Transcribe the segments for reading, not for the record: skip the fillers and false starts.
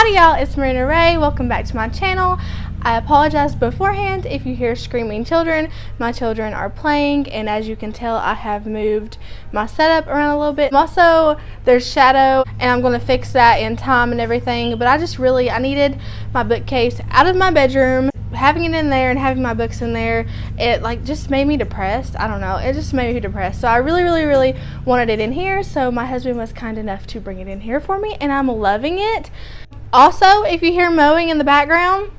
Howdy y'all, it's Marina Ray. Welcome back to my channel. I apologize beforehand if you hear screaming children. My children are playing, and as you can tell, I have moved my setup around a little bit. Also, there's shadow, and I'm going to fix that in time and everything, but I needed my bookcase out of my bedroom. Having it in there and having my books in there, it just made me depressed. I don't know, it just made me depressed. So I really wanted it in here, so my husband was kind enough to bring it in here for me, and I'm loving it. Also, if you hear mowing in the background,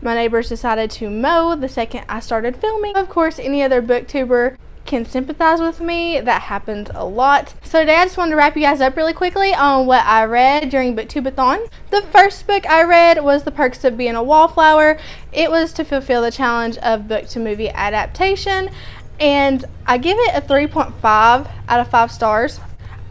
my neighbors decided to mow the second I started filming. Of course, any other booktuber can sympathize with me. That happens a lot. So today I just wanted to wrap you guys up really quickly on what I read during BooktubeAthon. The first book I read was The Perks of Being a Wallflower. It was to fulfill the challenge of book to movie adaptation, and I give it a 3.5 out of 5 stars.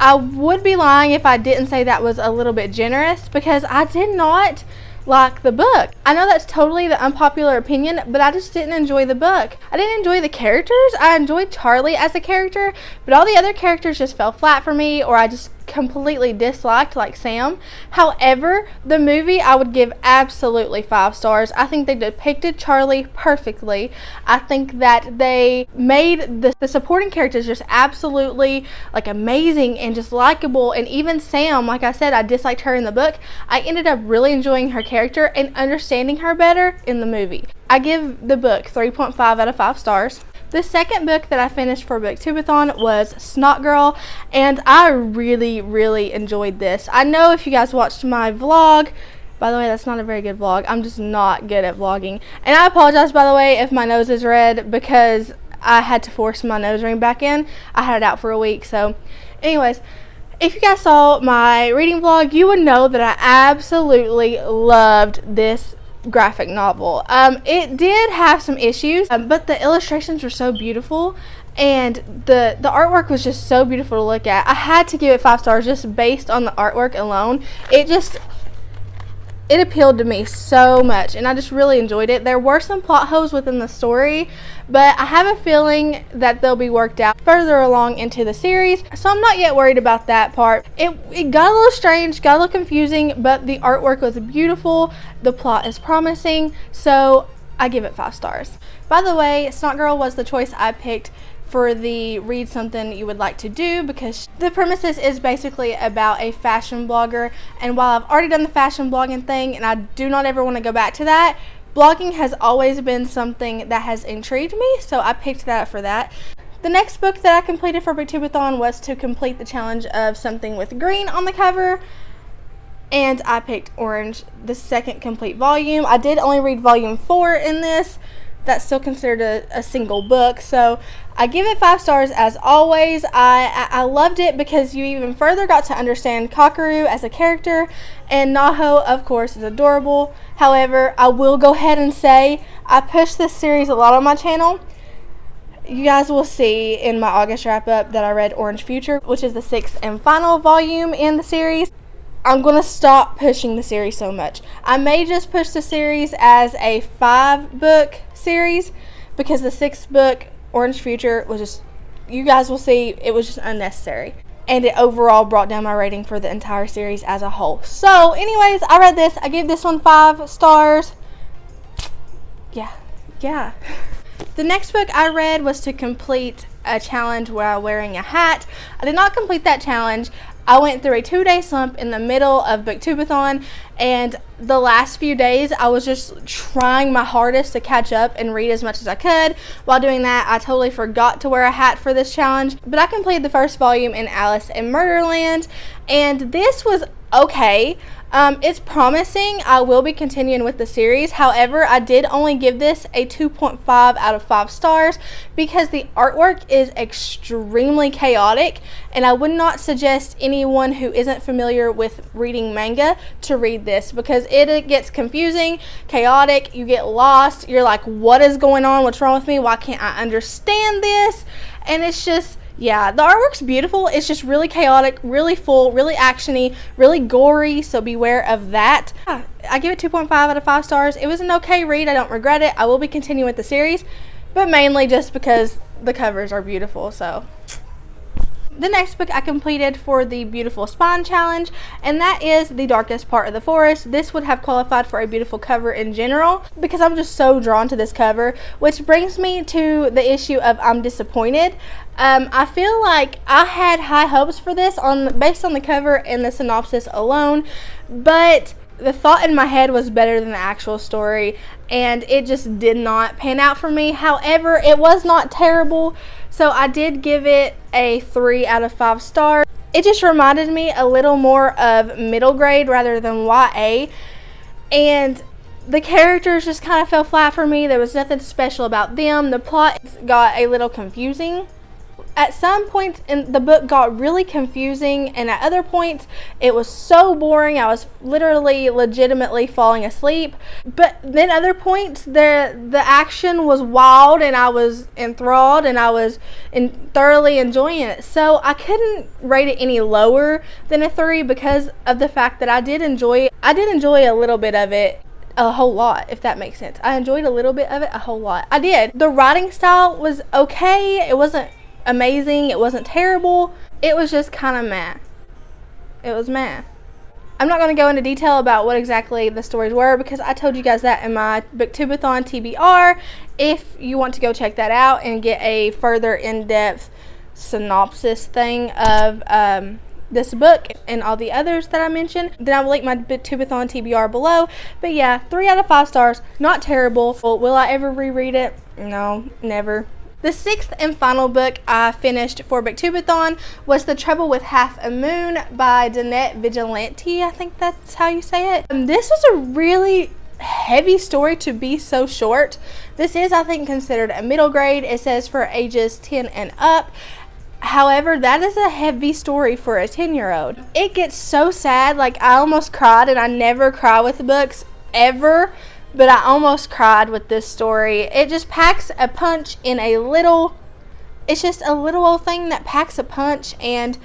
I would be lying if I didn't say that was a little bit generous, because I did not like the book. I know that's totally the unpopular opinion, but I just didn't enjoy the book. I didn't enjoy the characters. I enjoyed Charlie as a character, but all the other characters just fell flat for me, or I just completely disliked, like Sam. However, the movie I would give absolutely 5 stars. I think they depicted Charlie perfectly. I think that they made the supporting characters just absolutely amazing and just likable, and even Sam, like I said, I disliked her in the book. I ended up really enjoying her character and understanding her better in the movie. I give the book 3.5 out of 5 stars. The second book that I finished for BooktubeAthon was Snot Girl, and I really enjoyed this. I know if you guys watched my vlog, by the way, that's not a very good vlog. I'm just not good at vlogging. And I apologize, by the way, if my nose is red, because I had to force my nose ring back in. I had it out for a week. So anyways, if you guys saw my reading vlog, you would know that I absolutely loved this graphic novel. It did have some issues, but the illustrations were so beautiful, and the artwork was just so beautiful to look at. I had to give it 5 stars just based on the artwork alone. It appealed to me so much, and I just really enjoyed it. There were some plot holes within the story, but I have a feeling that they'll be worked out further along into the series, so I'm not yet worried about that part. It got a little strange, got a little confusing, but the artwork was beautiful. The plot is promising, so I give it 5 stars. By the way, Snot Girl was the choice I picked for the read something you would like to do, because the premises is basically about a fashion blogger, and while I've already done the fashion blogging thing and I do not ever want to go back to that, blogging has always been something that has intrigued me, so I picked that up for that. The next book that I completed for BooktubeAthon was to complete the challenge of something with green on the cover, and I picked Orange, the second complete volume. I did only read volume 4 in this. That's still considered a single book, so I give it 5 stars as always. I loved it because you even further got to understand Kakaru as a character, and Naho, of course, is adorable. However, I will go ahead and say I push this series a lot on my channel. You guys will see in my August wrap-up that I read Orange Future, which is the 6th and final volume in the series. I'm going to stop pushing the series so much. I may just push the series as a 5-book series, because the 6th book, Orange Future, was just, you guys will see, it was just unnecessary. And it overall brought down my rating for the entire series as a whole. So anyways, I read this. I gave this one 5 stars. Yeah. The next book I read was to complete a challenge while wearing a hat. I did not complete that challenge. I went through a 2-day slump in the middle of BooktubeAthon, and the last few days I was just trying my hardest to catch up and read as much as I could. While doing that, I totally forgot to wear a hat for this challenge, but I completed the first volume in Alice in Murderland, and this was okay. It's promising. I will be continuing with the series. However, I did only give this a 2.5 out of 5 stars because the artwork is extremely chaotic, and I would not suggest anyone who isn't familiar with reading manga to read this, because it gets confusing, chaotic, you get lost, you're like, what is going on? What's wrong with me? Why can't I understand this? And it's just, yeah, the artwork's beautiful. It's just really chaotic, really full, really actiony, really gory, so beware of that. I give it 2.5 out of 5 stars. It was an okay read. I don't regret it. I will be continuing with the series, but mainly just because the covers are beautiful. So the next book I completed for the Beautiful Spine Challenge, and that is The Darkest Part of the Forest. This would have qualified for a beautiful cover in general because I'm just so drawn to this cover, which brings me to the issue of I'm disappointed. I feel like I had high hopes for this based on the cover and the synopsis alone, but the thought in my head was better than the actual story, and it just did not pan out for me. However, it was not terrible, so I did give it a 3 out of 5 stars. It just reminded me a little more of middle grade rather than YA, and the characters just kind of fell flat for me. There was nothing special about them. The plot got a little confusing. At some points in the book got really confusing, and at other points it was so boring I was literally legitimately falling asleep. But then other points the action was wild and I was enthralled and I was thoroughly enjoying it. So I couldn't rate it any lower than a 3 because of the fact that I did enjoy a little bit of it. A whole lot, if that makes sense. I enjoyed a little bit of it, a whole lot. I did. The writing style was okay. It wasn't amazing, it wasn't terrible, it was just kind of meh. It was meh. I'm not going to go into detail about what exactly the stories were because I told you guys that in my BooktubeAthon TBR. If you want to go check that out and get a further in-depth synopsis thing of this book and all the others that I mentioned, then I will link my BooktubeAthon TBR below. But yeah, 3 out of 5 stars, not terrible. Will I ever reread it? No, never. The 6th and final book I finished for BooktubeAthon was The Trouble with Half a Moon by Danette Vigilante. I think that's how you say it. This was a really heavy story to be so short. This is, I think, considered a middle grade. It says for ages 10 and up. However, that is a heavy story for a 10-year-old. It gets so sad, like I almost cried, and I never cry with books ever. But I almost cried with this story. It just packs a punch in it's just a little old thing that packs a punch, and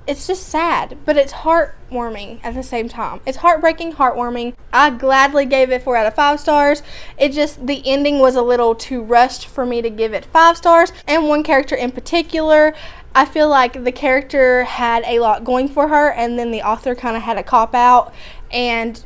it's just sad, but it's heartwarming at the same time. It's heartbreaking, heartwarming. I gladly gave it 4 out of 5 stars. The ending was a little too rushed for me to give it 5 stars. And one character in particular, I feel like the character had a lot going for her, and then the author kind of had a cop-out and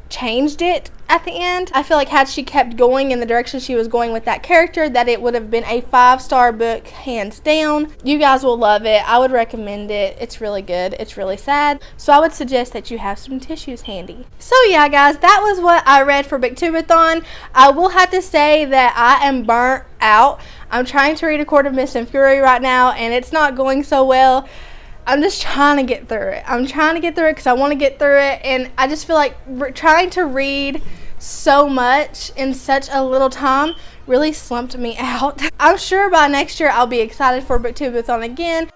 changed it at the end. I feel like had she kept going in the direction she was going with that character, that it would have been a 5-star book, hands down. You guys will love it. I would recommend it. It's really good. It's really sad. So I would suggest that you have some tissues handy. So yeah, guys, that was what I read for BooktubeAthon. I will have to say that I am burnt out. I'm trying to read A Court of Mist and Fury right now, and it's not going so well. I'm just trying to get through it. I'm trying to get through it because I want to get through it, and I just feel like trying to read so much in such a little time really slumped me out. I'm sure by next year I'll be excited for BooktubeAthon again.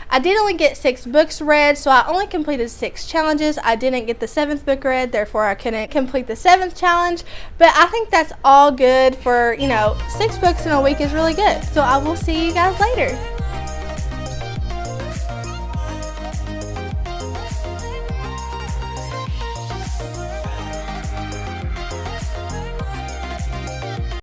I did only get 6 books read, so I only completed 6 challenges. I didn't get the 7th book read, therefore I couldn't complete the 7th challenge. But I think that's all good for, 6 books in a week is really good. So I will see you guys later.